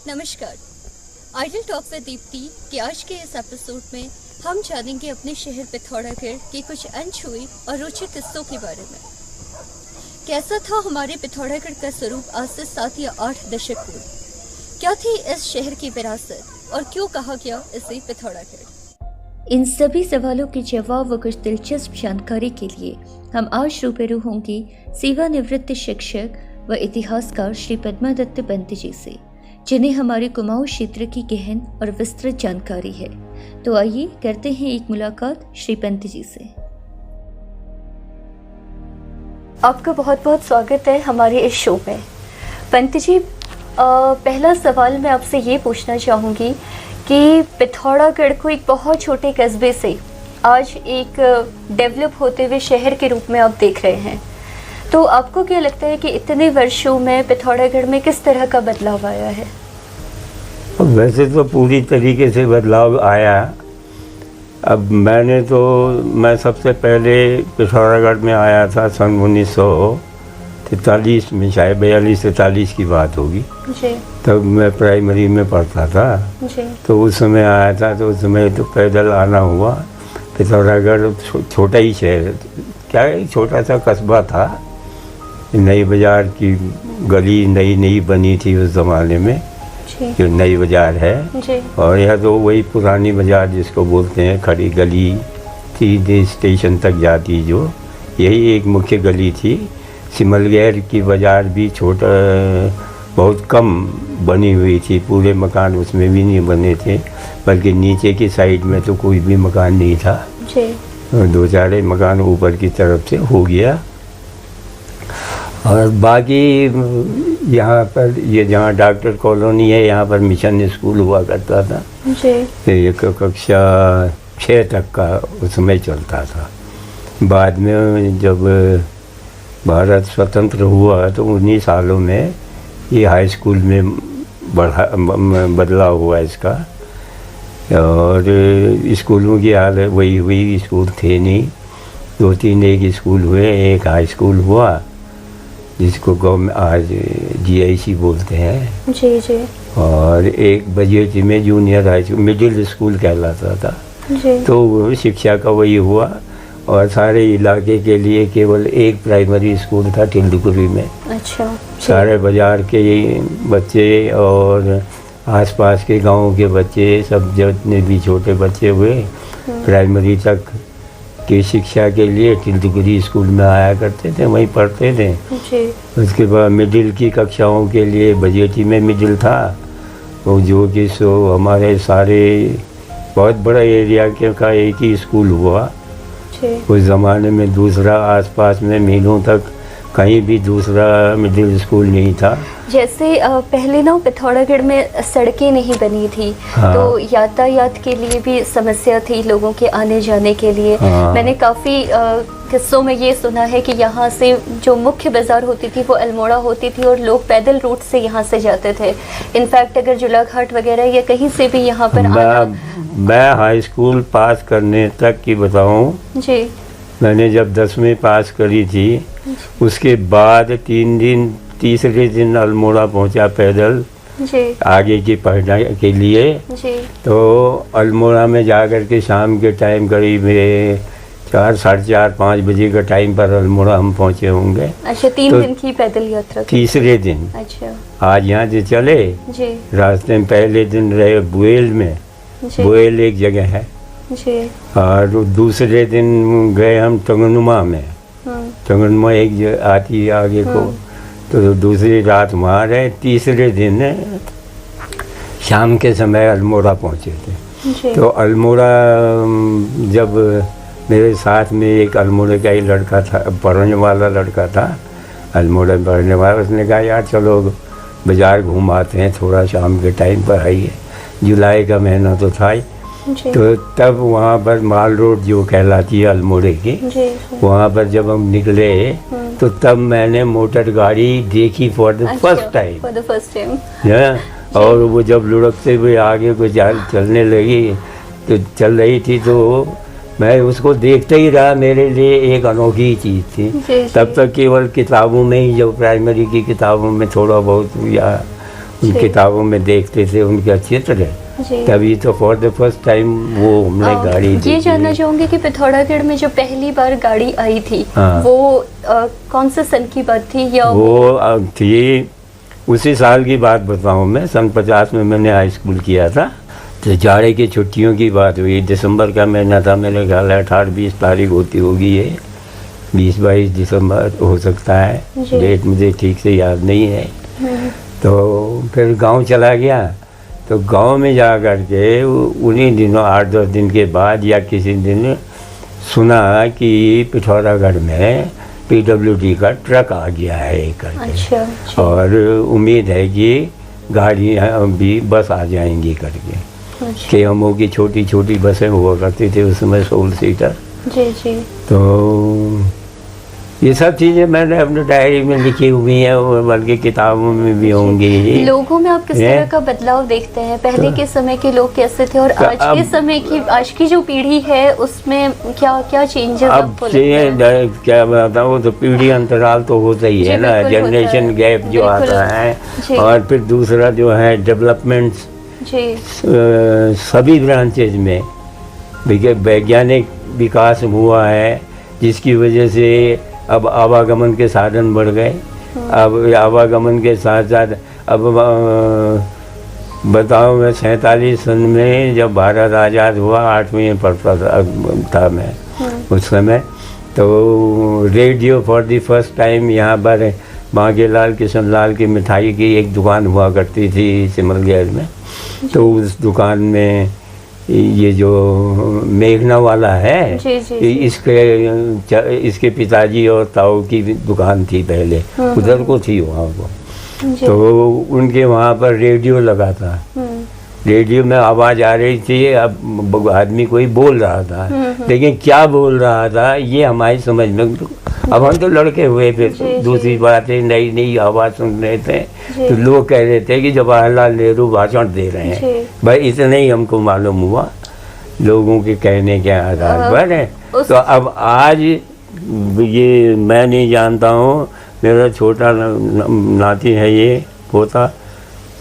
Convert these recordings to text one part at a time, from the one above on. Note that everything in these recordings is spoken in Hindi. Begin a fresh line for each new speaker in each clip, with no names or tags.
नमस्कार। आइडल टॉक विद दीप्ति के आज के इस एपिसोड में हम जानेंगे अपने शहर पिथौरागढ़ के कुछ अनछुए और रोचक किस्सों के बारे में। कैसा था हमारे पिथौरागढ़ का स्वरूप आज से 7 या 8 दशक पूर्व? क्या थी इस शहर की विरासत और क्यों कहा गया इसे पिथौरागढ़? इन सभी सवालों के जवाब व कुछ दिलचस्प जानकारी के लिए हम आज रूबरू होंगे सेवानिवृत्त शिक्षक व इतिहासकार श्री पद्मादत्त पंत जी से, जिन्हें हमारे कुमाऊं क्षेत्र की गहन और विस्तृत जानकारी है। तो आइए करते हैं एक मुलाकात श्री पंत जी से। आपका बहुत बहुत स्वागत है हमारे इस शो में। पंत जी, पहला सवाल मैं आपसे ये पूछना चाहूँगी कि पिथौरागढ़ को एक बहुत छोटे कस्बे से आज एक डेवलप होते हुए शहर के रूप में आप देख रहे हैं, तो आपको क्या लगता है कि इतने वर्षों में पिथौरागढ़ में किस तरह का बदलाव आया है?
वैसे तो पूरी तरीके से बदलाव आया। अब मैं सबसे पहले पिथौरागढ़ में आया था सन 1943 में, शायद 42-43 की बात होगी जी। तब मैं प्राइमरी में पढ़ता था जी। तो उस समय आया था, तो उस समय तो पैदल आना हुआ। पिथौरागढ़ छोटा ही शहर, क्या है, छोटा सा कस्बा था। नई बाज़ार की गली नई बनी थी उस ज़माने में, जो नई बाज़ार है जी। और यह तो वही पुरानी बाज़ार जिसको बोलते हैं, खड़ी गली थी स्टेशन तक जाती, जो यही एक मुख्य गली थी। सिमलगैर की बाज़ार भी छोटा, बहुत कम बनी हुई थी, पूरे मकान उसमें भी नहीं बने थे, बल्कि नीचे की साइड में तो कोई भी मकान नहीं था जी। 2-4 मकान ऊपर की तरफ से हो गया। और बाकी यहाँ पर ये जहाँ डॉक्टर कॉलोनी है, यहाँ पर मिशन स्कूल हुआ करता था जी। एक कक्षा 6 तक का उसमें चलता था। बाद में जब भारत स्वतंत्र हुआ तो 19 सालों में ये हाई स्कूल में बदलाव हुआ इसका। और स्कूलों की हालत वही हुई, स्कूल थे नहीं, 2-3 एक स्कूल हुए, एक हाई स्कूल हुआ जिसको गवर्नमेंट आज GIC बोलते हैं जी जी। और एक बजेटी में junior high school, middle school कहलाता था जी। तो शिक्षा का वही हुआ। और सारे इलाके के लिए केवल एक प्राइमरी स्कूल था टिल्डुकुरी में। अच्छा। सारे बाज़ार के बच्चे और आसपास के गांवों के बच्चे, सब जितने भी छोटे बच्चे हुए, प्राइमरी तक की शिक्षा के लिए टिल्डुकुरी स्कूल में आया करते थे, वहीं पढ़ते थे जी। उसके बाद मिडिल की कक्षाओं के लिए बजेटी में मिडिल था, वो जो कि हमारे सारे बहुत बड़ा एरिया के का एक ही स्कूल हुआ उस ज़माने में। दूसरा आसपास में मीलों तक कहीं भी दूसरा मिडिल स्कूल नहीं था।
जैसे पहले ना पिथौरागढ़ में सड़कें नहीं बनी थी हाँ। तो यातायात के लिए भी समस्या थी लोगों के आने जाने के लिए हाँ। मैंने काफ़ी किस्सों में ये सुना है कि यहाँ से जो मुख्य बाज़ार होती थी वो अल्मोड़ा होती थी और लोग पैदल रूट से यहाँ से जाते थे। इनफैक्ट अगर जुलाघाट वगैरह या कहीं से भी यहाँ पर
मैं हाई स्कूल पास करने तक की बताऊँ जी। मैंने जब 10वीं पास करी थी, उसके बाद तीसरे दिन अल्मोड़ा पहुंचा पैदल जी। आगे की पढ़ाई के लिए जी। तो अल्मोड़ा में जाकर के शाम के टाइम करीब 4, साढ़े 4, 5 बजे का टाइम पर अल्मोड़ा हम पहुंचे होंगे।
अच्छा, 3 दिन की पैदल यात्रा?
तीसरे दिन। अच्छा। आज यहाँ से चले जी। रास्ते में पहले दिन रहे बुएल में, बुएल एक जगह है जी। और दूसरे दिन गए हम टंगनुमा में, टंगनुमा एक जगह आती है आगे को, तो दूसरी रात वहाँ रहे। तीसरे दिन शाम के समय अल्मोड़ा पहुँचे थे। तो अल्मोड़ा जब मेरे साथ में एक अल्मोड़ा का ही लड़का था, पढ़ने वाला लड़का था, अल्मोड़ा में पढ़ने वाला, उसने कहा यार चलो बाज़ार घूम आते हैं थोड़ा, शाम के टाइम पर आइए। जुलाई का महीना तो था ही, तो तब वहाँ पर माल रोड जो कहलाती है अल्मोड़े की, वहाँ पर जब हम निकले तो तब मैंने मोटर गाड़ी देखी फॉर द फर्स्ट टाइम। और वो जब लुढ़कते हुए आगे को चलने लगी, तो चल रही थी, तो मैं उसको देखते ही रहा। मेरे लिए एक अनोखी चीज़ थी। तब तक केवल किताबों में ही, जब प्राइमरी की किताबों में थोड़ा बहुत या उन
जी।
किताबों में देखते थे उनका चित्र,
जी।
तभी तो फॉर द फर्स्ट टाइम वो हमने गाड़ी
ये
देखी।
जानना चाहूंगी कि पिथौरागढ़ में जो पहली बार गाड़ी आई थी,
हाँ।
वो कौन से सन की बात थी? या
वो थी उसी साल की बात बताऊं मैं, सन 50 में मैंने हाई स्कूल किया था। तो जाड़े की छुट्टियों की बात हुई, दिसंबर का महीना था, मेरे ख्याल है 18-20 तारीख होती होगी, ये 20-22 दिसंबर हो सकता है,
जी।
डेट मुझे ठीक से याद नहीं है।
हम्म,
तो फिर गांव चला गया, तो गांव में जा कर के उन्हीं दिनों 8-10 दिन के बाद या किसी दिन सुना कि पिथौरागढ़ में PWD का ट्रक आ गया है करके।
अच्छा, अच्छा।
और उम्मीद है कि गाड़ियाँ भी बस आ जाएंगी करके।
अच्छा।
KMO की छोटी छोटी बसें हुआ करती थी उस समय, 16 सीटर।
जी जी।
तो ये सब चीज़ें मैंने अपने डायरी में लिखी हुई हैं, और बल्कि किताबों में भी होंगी।
लोगों में आप किस
हैं?
तरह का बदलाव देखते हैं? पहले के समय के लोग कैसे थे और
तो
आज के
अब-
समय की, आज की जो पीढ़ी है उसमें क्या क्या चेंजेस
अब
आपको लगते हैं?
क्या बताऊँ, तो पीढ़ी अंतराल तो होता ही
जी,
है ना,
बिल्कुल होता
जनरेशन
है।
गैप जो
बिल्कुल।
आता है।
जी।
और फिर दूसरा जो है डेवलपमेंट्स
जी
सभी ब्रांचेज में वैज्ञानिक विकास हुआ है, जिसकी वजह से अब आवागमन के साधन बढ़ गए। अब आवागमन के साथ साथ अब बताओ, मैं 47 सन में जब भारत आज़ाद हुआ, 8वीं में पढ़ता था मैं उस समय, तो radio for the first time यहाँ पर बांकेलाल किशनलाल की मिठाई की एक दुकान हुआ करती थी सिमलगैर में। तो उस दुकान में ये जो मेघना वाला है,
जी, जी, जी।
इसके पिताजी और ताऊ की दुकान थी पहले, उधर को थी वहाँ को।
जी।
तो उनके वहाँ पर रेडियो लगा था, रेडियो में आवाज़ आ रही थी, अब आदमी कोई बोल रहा था, लेकिन क्या बोल रहा था ये हमारी समझ में, अब हम तो लड़के हुए, फिर
जी, जी।
दूसरी बात है, नई नई आवाज़ सुन रहे थे,
जी।
तो लोग कह रहे थे कि जवाहरलाल नेहरू भाषण दे रहे हैं।
जी।
भाई इतना ही हमको मालूम हुआ, लोगों के कहने के आधार पर है। तो अब आज ये मैं नहीं जानता हूँ, मेरा छोटा नाती है ये पोता,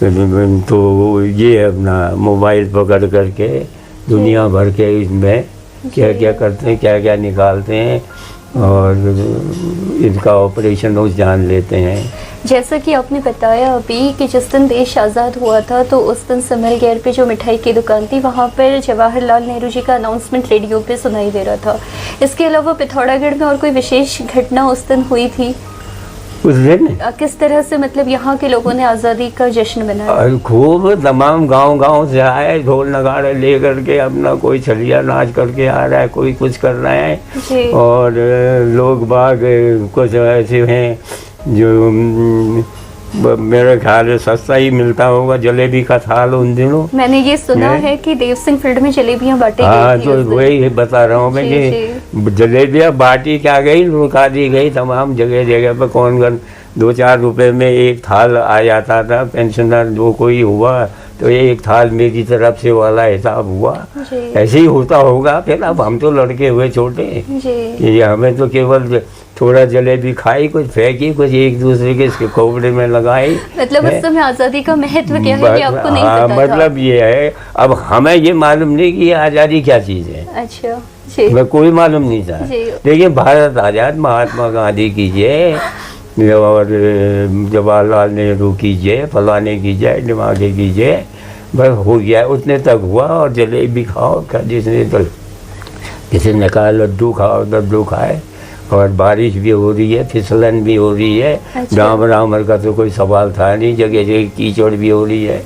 तो ये अपना मोबाइल पकड़ करके दुनिया भर के इसमें क्या क्या करते हैं, क्या क्या निकालते हैं, और इनका ऑपरेशन वो जान लेते हैं।
जैसा कि आपने बताया अभी कि जिस दिन देश आज़ाद हुआ था, तो उस दिन सिमलगैर पे जो मिठाई की दुकान थी, वहाँ पर जवाहरलाल नेहरू जी का अनाउंसमेंट रेडियो पे सुनाई दे रहा था। इसके अलावा पिथौरागढ़ में और कोई विशेष घटना उस दिन हुई थी?
उस दिन
किस तरह से मतलब यहाँ के लोगों ने आज़ादी का जश्न मनाया?
खूब तमाम गांव से आए, ढोल नगाड़े ले करके, अपना कोई छलिया नाच करके आ रहा है, कोई कुछ कर रहे हैं।
जी।
और लोग बाग कुछ ऐसे हैं जो मेरे ख्याल से सस्ता ही मिलता होगा, जलेबी का थाल उन दिनों।
मैंने ये सुना है कि देव सिंह फील्ड में जलेबियाँ बांटी
हाँ,
गई थी
तो
उस दिन।
वही बता रहा हूँ मैं
जी,
कि जलेबियाँ बाटी क्या गई, लुका दी गई तमाम जगह जगह पर। कौन 2-4 रुपए में एक थाल आ जाता था। पेंशनर जो कोई हुआ तो एक थाल मेरी तरफ से वाला हिसाब हुआ,
जी।
ऐसे ही होता होगा। फिर अब हम तो लड़के हुए छोटे,
जी।
ये हमें तो केवल थोड़ा जलेबी खाई, कुछ फेंकी, कुछ एक दूसरे के इसके खोपड़े में लगाई।
मतलब उस समय आज़ादी का महत्व क्या है ये आपको नहीं
हाँ,
पता था?
मतलब ये है, अब हमें ये मालूम नहीं कि ये आज़ादी क्या चीज़ है,
अच्छा जी।
मैं कोई मालूम नहीं था।
जी।
लेकिन भारत आज़ाद, महात्मा गांधी कीजिए और जवाहरलाल नेहरू कीजिए, फलाने कीजिए, दिमागे कीजिए, बस हो गया, उतने तक हुआ। और जलेबी खाओ, जिसने तो किसी ने कहा लड्डू खाओ, लड्डू खाए। और बारिश भी हो रही है, फिसलन भी हो रही है।
अच्छा।
डामर का तो कोई सवाल था नहीं, जगह जगह कीचड़ भी हो रही है,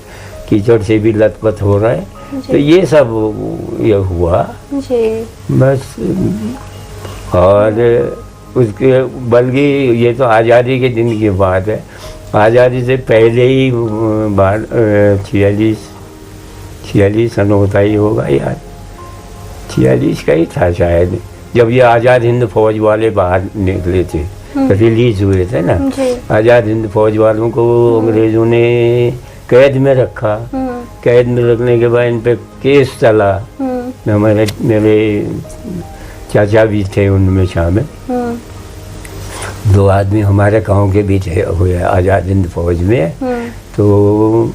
कीचड़ से भी लथपथ हो रहा है। तो ये सब ये हुआ
जी।
बस। और उसके बल्कि ये तो आज़ादी के दिन की बात है, आज़ादी से पहले ही 46 सन होता ही होगा यार, 46 का ही था शायद, जब ये आज़ाद हिंद फौज वाले बाहर निकले थे, रिलीज हुए थे ना।
जी।
आज़ाद हिंद फौज वालों को अंग्रेज़ों ने कैद में रखा। कैद में रखने के बाद इन पे केस चला। मेरे चाचा भी थे उनमें शामिल। दो आदमी हमारे गांव के बीच हुए आज़ाद हिंद फौज में। तो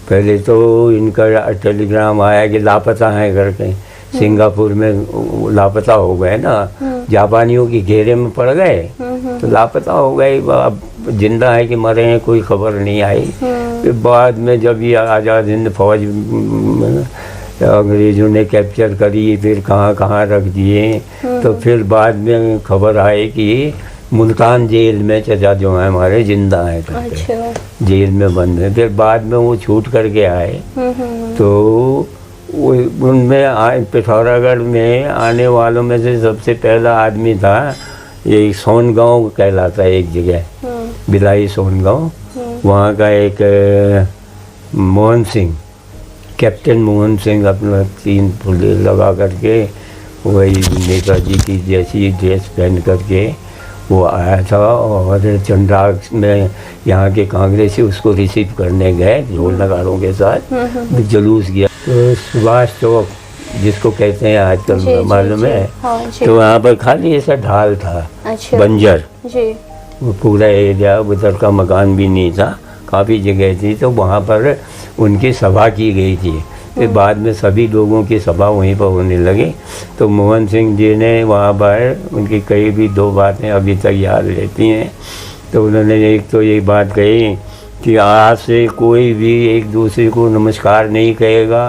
पहले तो इनका टेलीग्राम आया कि लापता हैं करके, सिंगापुर में लापता हो गए ना, जापानियों की घेरे में पड़ गए तो लापता हो गए। अब जिंदा है कि मरे हैं कोई खबर नहीं आई। फिर बाद में जब ये आज़ाद हिंद फौज अंग्रेज़ों ने कैप्चर करी, फिर कहाँ कहाँ रख दिए, तो फिर बाद में खबर आई कि मुल्तान जेल में चचा जो है हमारे जिंदा हैं करके। अच्छा। जेल में बंद है। फिर बाद में वो छूट करके आए। तो वो उनमें पिथौरागढ़ में आने वालों में से सबसे पहला आदमी था, ये सोनगांव कहलाता है एक जगह, बिलाई सोनगांव, वहाँ का एक मोहन सिंह, कैप्टन मोहन सिंह अपना 3 फुले लगा करके वही नेताजी की जैसी ड्रेस पहन करके वो आया था। और चंद्राग में यहाँ के कांग्रेसी उसको रिसीव करने गए ढोल नगाड़ों के साथ, जुलूस गया। तो सुभाष चौक जिसको कहते हैं आजकल मालूम है, तो वहाँ पर खाली ऐसा ढाल था। अच्छा। बंजर जी। वो पूरा एरिया, उधर का मकान भी नहीं था, काफ़ी जगह थी। तो वहाँ पर उनकी सभा की गई थी। फिर बाद में सभी लोगों की सभा वहीं पर होने लगी। तो मोहन सिंह जी ने वहाँ पर उनकी कई भी 2 बातें अभी तक याद रहती हैं। तो उन्होंने एक तो ये बात कही कि आज से कोई भी एक दूसरे को नमस्कार नहीं कहेगा,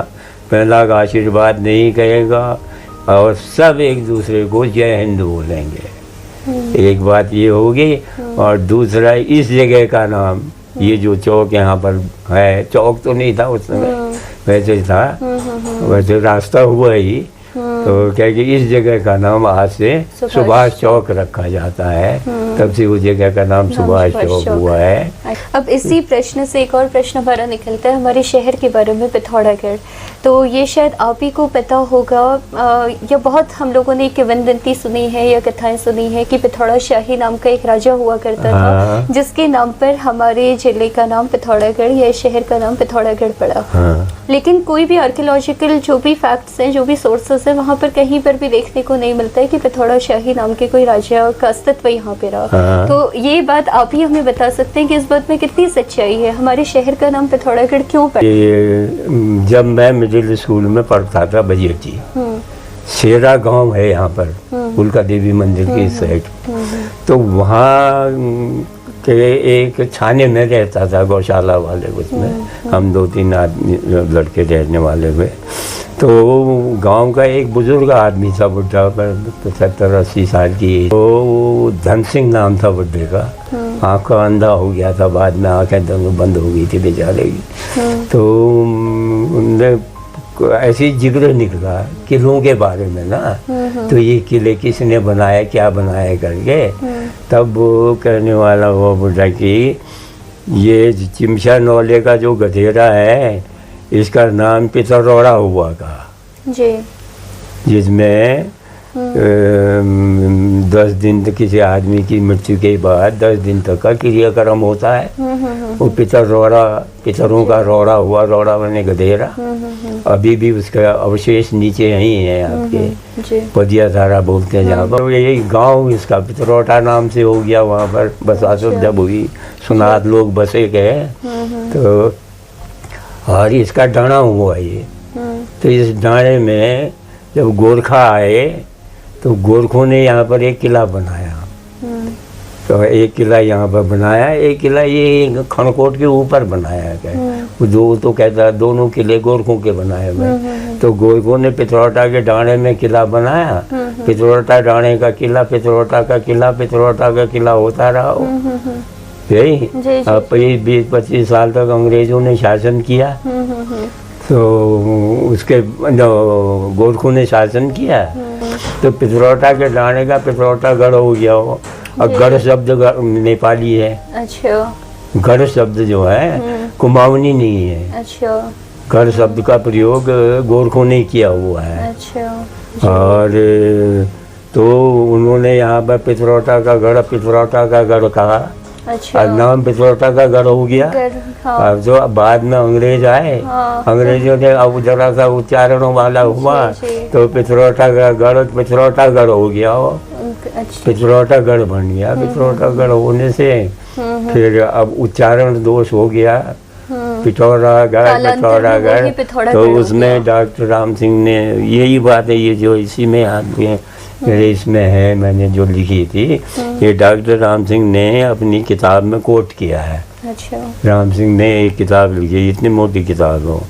पहला का आशीर्वाद नहीं कहेगा, और सब एक दूसरे को जय हिंद बोलेंगे। एक बात ये होगी। और दूसरा, इस जगह का नाम, ये जो चौक यहाँ पर है, चौक तो नहीं था उस समय, वैसे था, वैसे रास्ता हुआ ही। तो क्या कि इस जगह का नाम आज से सुभाष चौक रखा जाता है, तब से उस जगह का नाम सुभाष चौक हुआ है।
अब इसी प्रश्न से एक और प्रश्न हमारा निकलता है हमारे शहर के बारे में, पिथौरागढ़। तो ये शायद आप ही को पता होगा, या बहुत हम लोगों ने किंवदंती सुनी है या कथाएं सुनी है कि पिथौरा शाही नाम का एक राजा हुआ करता था, जिसके नाम पर हमारे जिले का नाम पिथौरागढ़ या शहर का नाम पिथौरागढ़ पड़ा। लेकिन कोई भी आर्कियोलॉजिकल जो भी फैक्ट्स हैं, जो भी सोर्सेस हैं, वहाँ पर कहीं पर भी देखने को नहीं मिलता है कि पिथौरा शाही नाम के कोई राजा का अस्तित्व यहाँ पे रहा। तो ये बात आप ही हमें बता सकते हैं कि इस बात में कितनी सच्चाई है, हमारे शहर का नाम पिथौरागढ़ क्यों पड़ा?
जब मैं मिडिल स्कूल में पढ़ता था बजेटी, शेरा गांव है यहाँ पर, उल्का देवी मंदिर की साइड, तो वहाँ के एक छाने में रहता था, गौशाला वाले, उसमें हम 2-3 आदमी लड़के रहने वाले हुए। तो गांव का एक बुजुर्ग आदमी था, बुढ़ा, 75-80 साल की, तो धन सिंह नाम था बुढ़े का। आँख का अंधा हो गया था, बाद में आँखें दोनों बंद हो गई थी बेचारे की। तो उनने ऐसी जिक्र निकला किलों के बारे में ना, तो ये किले किसने बनाया, क्या बनाया करके, तब वो कहने वाला हुआ बुढ़ा कि ये चिमशा नौले का जो गधेरा है, इसका नाम पिथौरागढ़ हुआ का जी, जिसमें 10 दिन तक किसी आदमी की मृत्यु के बाद 10 दिन तक का क्रियाक्रम होता है। वो पितरों का रोड़ा हुआ, रोड़ा बने गधेरा। अभी भी उसका अवशेष नीचे यहीं है आपके पदिया धारा बोलते हैं जहाँ पर। यही गांव इसका पिथौरागढ़ नाम से हो गया। वहाँ पर बसासुर जब हुई, सुनाद लोग बसे गए, तो और इसका डाना हुआ ये। तो इस डाणे में जब गोरखा आए तो गोरखों ने यहाँ पर एक किला बनाया। तो एक किला यहाँ पर बनाया, एक किला ये खनकोट के ऊपर बनाया गया। जो तो कहता है दोनों किले गोरखों के बनाए हुए। तो गोरखों ने पिथौरागढ़ के डाणे में किला बनाया। पिथौरागढ़ डाणे का किला, पिथौरागढ़ का किला, पिथौरागढ़ का किला होता रहा। यही अब 20-25 साल तक अंग्रेजों ने शासन किया। तो उसके गोरखों ने शासन किया, तो पिथौरागढ़ के डाणे का पिथौरागढ़ हो गया हो। और गढ़ शब्द नेपाली है। अच्छा। गढ़ शब्द जो है कुमाऊनी नहीं है। अच्छा। गढ़ शब्द का प्रयोग गोरखों ने किया हुआ है। अच्छा। और तो उन्होंने यहाँ पर पिथौरागढ़ का गढ़ कहा। अच्छा। और नाम पिथौरागढ़ का गढ़ हो गया। हाँ। अब जो बाद में अंग्रेज आए, हाँ। अंग्रेजों ने अब जरा सा उच्चारणों वाला हुआ, तो पिथौरागढ़ का गढ़ पिथौरागढ़ हो गया हो।
अच्छा।
पिथौरागढ़ बन गया। पिथौरागढ़ होने से फिर अब उच्चारण दोष हो गया, पिथौरागढ़। तो उसमें डॉक्टर राम सिंह ने, यही बात है ये जो इसी में आती है, मेरे इसमें है, मैंने जो लिखी थी, ये डॉक्टर राम सिंह ने अपनी किताब में कोट किया है।
अच्छा।
राम सिंह ने एक किताब लिखी, इतनी मोटी किताब हो।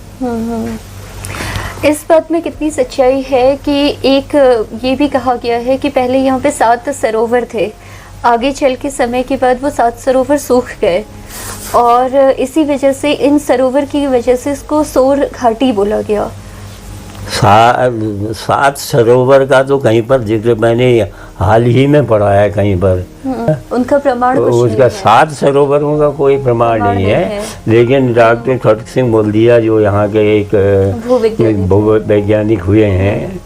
इस बात में कितनी सच्चाई है कि एक ये भी कहा गया है कि पहले यहाँ पे 7 सरोवर थे, आगे चल के समय के बाद वो 7 सरोवर सूख गए और इसी वजह से, इन सरोवर की वजह से इसको सोर घाटी बोला गया।
7 सरोवर का तो कहीं पर जिक्र मैंने हाल ही में पढ़ा है कहीं पर।
उनका प्रमाण
उसका 7 सरोवरों का कोई प्रमाण नहीं है, लेकिन डॉक्टर खड़ग सिंह बोल्दिया जो यहाँ के एक भूवैज्ञानिक हुए हैं,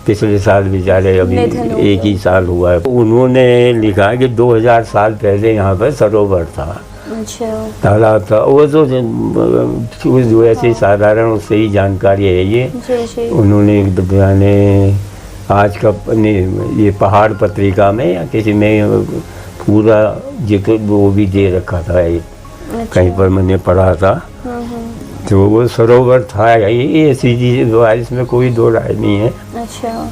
पिछले साल बेचारे, अभी एक ही साल हुआ है, उन्होंने लिखा कि 2000 साल पहले यहाँ पर सरोवर था।
अच्छा।
तालाब था। वो तो जो ऐसे साधारण उससे ही जानकारी है ये।
जी।
उन्होंने एक बयाने आज का ये पहाड़ पत्रिका में या किसी में पूरा जिक्र वो भी दे रखा था ये। अच्छा। कहीं पर मैंने पढ़ा था। तो वो सरोवर था, ये ऐसी चीज, इसमें कोई दो राय नहीं है।
अच्छा।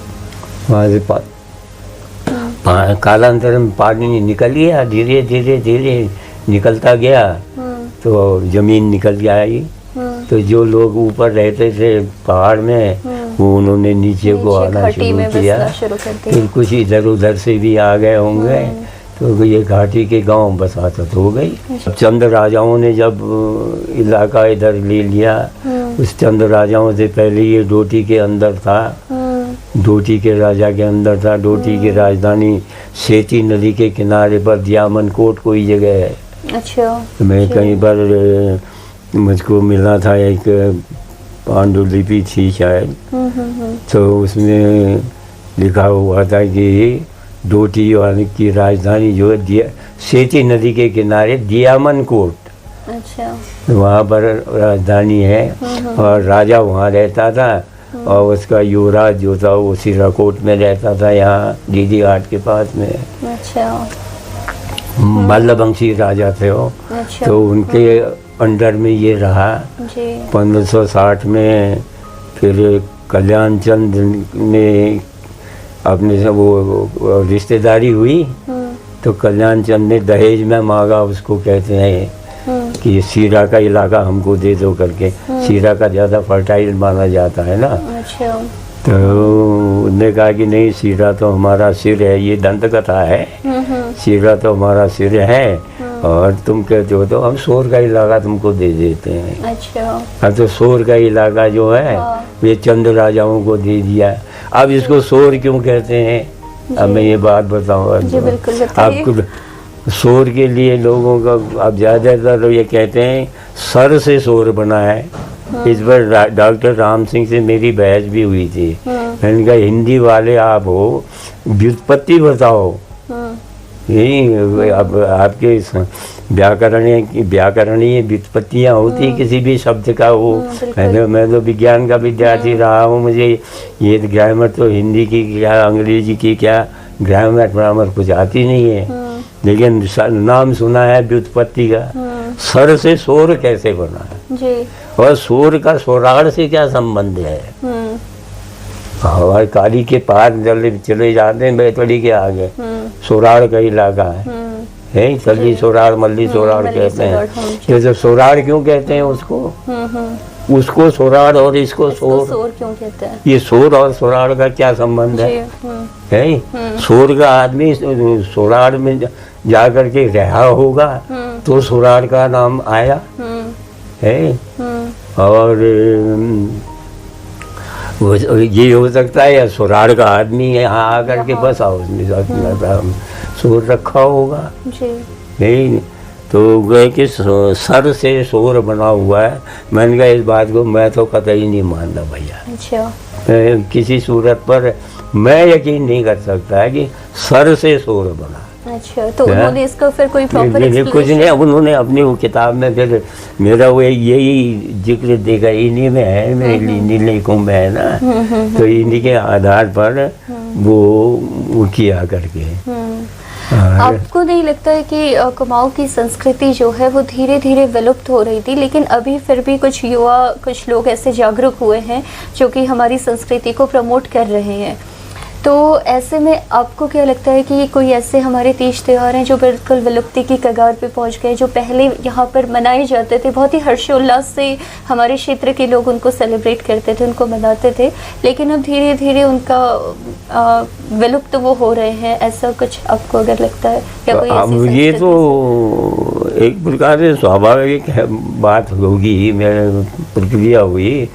वहाँ से कालांतर में पानी निकल गया, धीरे धीरे धीरे निकलता गया, तो जमीन निकल के आई। तो जो लोग ऊपर रहते थे पहाड़ में, वो उन्होंने नीचे को आना शुरू किया। फिर कुछ इधर उधर से भी आ गए होंगे, तो ये घाटी के गांव बसात हो गई। चंद राजाओं ने जब इलाका इधर ले लिया, उस चंद राजाओं से पहले ये डोटी के अंदर था, डोटी के राजा के अंदर था। डोटी की राजधानी सेती नदी के किनारे पर दियामनकोट कोई जगह है।
अच्छा।
मैं कहीं पर मुझको मिला था, एक पांडुलिपि थी शायद, तो उसमें लिखा हुआ था कि डोटी वाली की राजधानी जो है सेती नदी के किनारे दियामनकोट,
अच्छा,
वहाँ पर राजधानी है और राजा वहाँ रहता था और उसका युवराज जो था वो सिराकोट में रहता था, यहाँ डीडी घाट के पास में।
अच्छा।
मल्लवंशी राजा थे वो।
अच्छा।
तो उनके अंडर में ये रहा। 1560 में फिर कल्याण चंद ने अपने से वो रिश्तेदारी हुई, तो कल्याण चंद ने दहेज में मांगा, उसको कहते हैं कि सीरा का इलाका हमको दे दो करके। सीरा का ज़्यादा फर्टाइल माना जाता है ना। अच्छा। तो उन्होंने कहा कि नहीं, सीरा तो हमारा सिर है, ये दंत कथा है, सीरा तो हमारा सिर है और तुम कहते हो तो हम सोर का इलाका तुमको दे देते हैं। अच्छा। अब तो सोर का इलाका जो है ये चंद राजाओं को दे दिया। अब इसको सोर क्यों कहते हैं, अब मैं ये बात बताऊंगा आपको। सोर के लिए लोगों का अब ज़्यादातर ये कहते हैं सर से सोर बना है। इस पर डॉक्टर राम सिंह से मेरी बहस भी हुई थी। मैंने कहा हिंदी वाले आप हो, व्युत्पत्ति बताओ। यही अब आपके व्याकरणीय व्युत्पत्तियाँ होती किसी भी शब्द का। वो मैं तो विज्ञान का विद्यार्थी रहा हूँ, मुझे ये ग्रामर तो हिंदी की क्या अंग्रेजी की क्या ग्रामर कुछ आती नहीं है, लेकिन नाम सुना है व्युत्पत्ति का। सर से सोर कैसे बना है जी? और सोर का सोराड़ से क्या संबंध है? हमारे काली के पार चले जाते हैं बैतड़ी के आगे, सोराड़ का इलाका है सल्ली सोराड़ मल्ली सोराड़ कहते हैं। ये जो सोराड़ क्यों कहते हैं उसको सोराड़ और इसको सोर
क्यों कहते हैं?
ये सोर और सोराड़ का क्या संबंध है? सोर का आदमी सोराड़ में जा करके रहा होगा तो सोराड़ का नाम आया है। और ये हो सकता है या सोराड़ का आदमी यहाँ आकर के बस उसमें सोर रखा होगा नहीं। तो गए कि सर से सोर बना हुआ है। मैंने कहा इस बात को मैं तो कतई नहीं मानता भैया। अच्छा। किसी सूरत पर मैं यकीन नहीं कर सकता है कि सर से सोर बना।
अच्छा, तो उन्होंने इसका फिर कोई प्रॉपर
एक्सप्लेनेशन कुछ नहीं, उन्होंने अपनी वो किताब में फिर मेरा वो यही जिक्र देखा, इन्हीं में है, मेरे नीले कुंभ है ना, तो इन्हीं के आधार पर वो किया करके।
आपको नहीं लगता है कि कुमाऊं की संस्कृति जो है वो धीरे धीरे विलुप्त हो रही थी, लेकिन अभी फिर भी कुछ युवा, कुछ लोग ऐसे जागरूक हुए हैं जो कि हमारी संस्कृति को प्रमोट कर रहे हैं, तो ऐसे में आपको क्या लगता है कि कोई ऐसे हमारे तीज त्यौहार हैं जो बिल्कुल विलुप्ति की कगार पे पहुंच गए, जो पहले यहाँ पर मनाए जाते थे, बहुत ही हर्षोल्लास से हमारे क्षेत्र के लोग उनको सेलिब्रेट करते थे, उनको मनाते थे, लेकिन अब धीरे धीरे उनका विलुप्त वो हो रहे हैं, ऐसा कुछ आपको अगर लगता है या कोई ऐसी
ये तो एक प्रकार से स्वाभाविक बात होगी, मेरे प्रक्रिया हुई,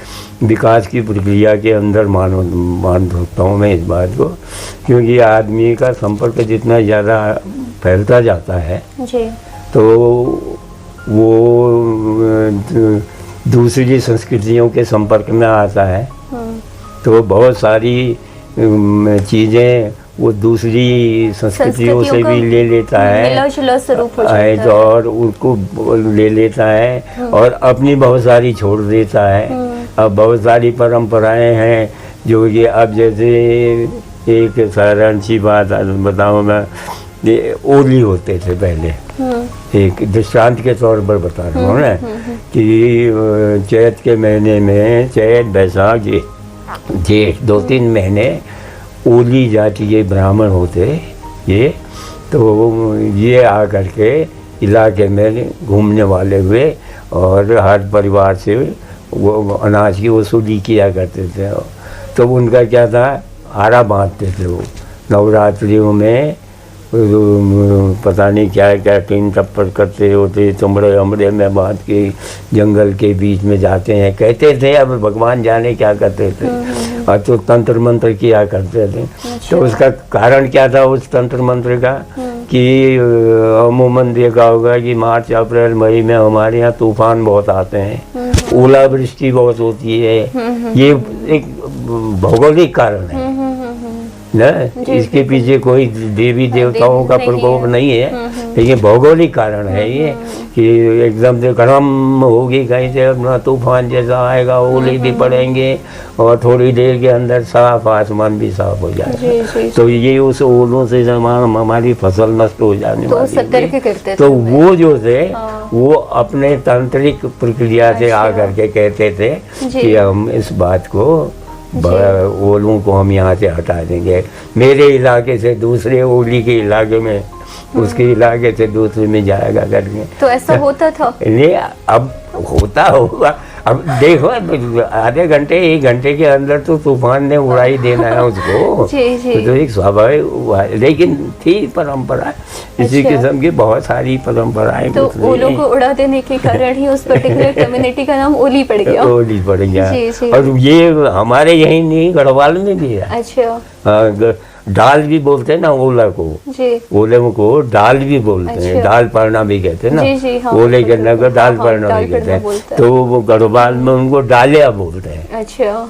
विकास की प्रक्रिया के अंदर मान सकता हूँ मैं इस बात को, क्योंकि आदमी का संपर्क जितना ज़्यादा फैलता जाता है
जी,
तो वो दूसरी संस्कृतियों के संपर्क में आता है, तो बहुत सारी चीज़ें वो दूसरी संस्कृतियों से भी ले लेता है,
मिला-जुला स्वरूप हो जाता है,
और उनको ले लेता है और अपनी बहुत सारी छोड़ देता है। अब बहुत सारी परंपराएं हैं जो कि अब जैसे एक साधारण सी बात बताऊँ मैं, ये ओली होते थे पहले, एक दृष्टांत के तौर पर बता रहा हूँ ना, कि चैत के महीने में, चैत बैसाख जेठ 2-3 महीने ओली जाति के ब्राह्मण होते ये, तो ये आकर के इलाके में घूमने वाले हुए और हर परिवार से वो अनाज की वसूली किया करते थे। तो उनका क्या था, आरा बांधते थे वो नवरात्रियों में, पता नहीं क्या क्या टीन टप्पर करते होते, चमड़े अमड़े में बांध के जंगल के बीच में जाते हैं, कहते थे, अब भगवान जाने क्या करते थे, और तो तंत्र मंत्र किया करते थे। तो उसका कारण क्या था उस तंत्र मंत्र का, कि अमूमन देखा होगा कि मार्च अप्रैल मई में हमारे यहाँ तूफान बहुत आते हैं, ओलावृष्टि बहुत होती है, ये एक भौगोलिक कारण है ना, इसके पीछे कोई देवी देवताओं का प्रकोप नहीं है, लेकिन भौगोलिक कारण है ये, कि एकदम से गर्म होगी कहीं से अपना तूफान जैसा आएगा, ओले भी पड़ेंगे और थोड़ी देर के अंदर साफ आसमान भी साफ हो जाएगा, तो ये उस ओलों से हमारी फसल नष्ट हो जाने वाली है। तो वो जो थे वो अपने तांत्रिक प्रक्रिया से आकर के कहते थे कि हम इस बात को, ओलों को हम यहाँ से हटा देंगे, मेरे इलाके से दूसरे ओली के इलाके में, उसके इलाके से दूसरे में जाएगा करके।
तो ऐसा होता था? नहीं,
अब होता होगा, अब देखो आधे घंटे 1 घंटे के अंदर तो तूफान ने उड़ा ही देना है उसको।
जी जी।
तो एक स्वाभाविक हुआ, लेकिन थी परंपरा, इसी किस्म की बहुत सारी परंपराएं।
तो ओलों को उड़ा देने के कारण ही उस पर्टिकुलर कम्युनिटी का नाम ओली पड़ गया।
ओली पड़ गया।
जी जी।
और ये हमारे यही नहीं, गढ़वाल में भी है।
अच्छा।
डाल भी बोलते हैं ना ओला को, ओले को डाल भी बोलते हैं, डाल पड़ना भी कहते हैं ना,
जी जी, हाँ,
ओले के नगर डाल पड़ना भी कहते हैं, तो वो गढ़वाल में उनको डालिया बोलते हैं।
अच्छा,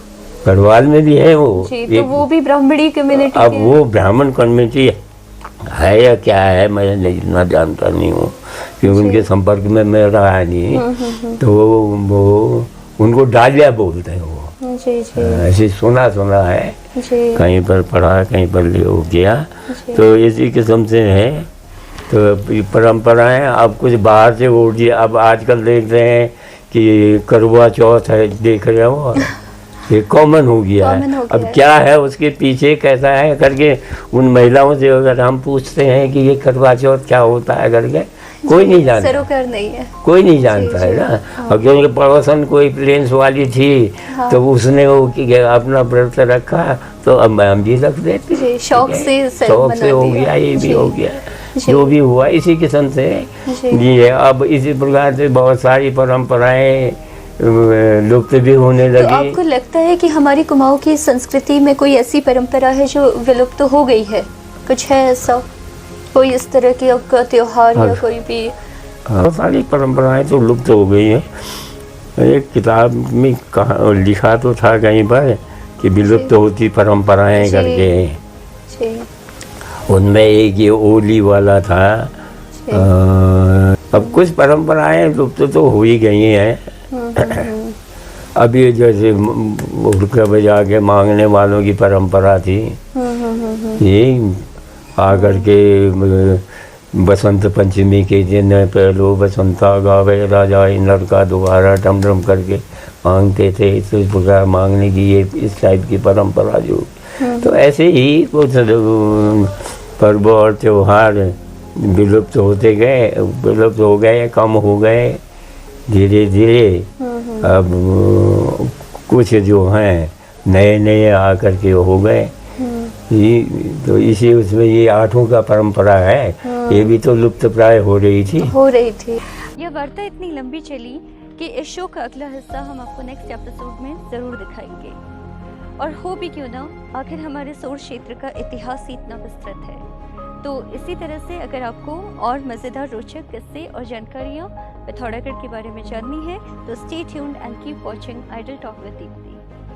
गढ़वाल में भी है वो
जी, तो वो भी ब्राह्मणी कम्युनिटी।
अब वो ब्राह्मण कम्युनिटी है या क्या है मैं इतना जानता नहीं हूँ, क्योंकि उनके संपर्क में मैं रहा नहीं, तो वो उनको डालिया बोलते हैं वो।
जी जी।
ऐसे सुना है
जी।
कहीं पर पढ़ा, कहीं पर हो गया, तो इसी किस्म से है। तो परंपराएं अब कुछ बाहर से उठ गई। अब आजकल देख रहे हैं कि करवा चौथ है, देख रहे हो, ये कॉमन हो गया है। अब क्या है उसके पीछे कैसा है करके उन महिलाओं से अगर हम पूछते हैं कि ये करवा चौथ क्या होता है करके, कोई नहीं जानता,
सरोकार नहीं है,
कोई नहीं जानता है ना। और क्योंकि पड़ोसन कोई प्लेन्स वाली थी, तो उसने वो अपना व्रत रखा, तो अब हम भी रख देते,
शौक से
हो गया, ये भी हो गया, जो भी हुआ इसी किस्म से जी है। अब इसी प्रकार से बहुत सारी परंपराएं लुप्त भी होने लगी।
तो आपको लगता है कि हमारी कुमाऊं की संस्कृति में कोई ऐसी परंपरा है जो विलुप्त हो गई है? कुछ है ऐसा, कोई इस तरह की आपका त्योहार या कोई भी?
बहुत सारी परंपराएं तो लुप्त हो गई हैं। एक किताब में लिखा तो था कहीं पर कि विलुप्त होती परंपराएं करके, उनमें एक ये ओली वाला था। अब कुछ परंपराएं लुप्त तो हो ही गई हैं, अब ये जैसे हुड़का बजा के मांगने वालों की परंपरा थी, ये आकर के बसंत पंचमी के दिन पहलो बसंता गावे राजा इंद्र का दोबारा टम टम करके मांगते थे। तो इस प्रकार मांगने की ये इस टाइप की परंपरा जो, तो ऐसे ही कुछ पर्व और त्योहार विलुप्त होते गए, विलुप्त हो गए, कम हो गए धीरे धीरे। अब कुछ जो हैं नए नए आकर के हो गए। तो इसी उसमें ये आठों का परंपरा है, ये भी तो लुप्त प्राय हो रही थी।
यह वार्ता इतनी लंबी चली कि इस शो का अगला हिस्सा हम आपको नेक्स्ट एपिसोड में ज़रूर दिखाएंगे। और हो भी क्यों ना, आखिर हमारे सोर क्षेत्र का इतिहास ही इतना विस्तृत है। तो इसी तरह से अगर आपको और मज़ेदार रोचक किस्से और जानकारियाँ पिथौरागढ़ के बारे में जाननी है तो stay tuned and keep watching idol talk with Deepti.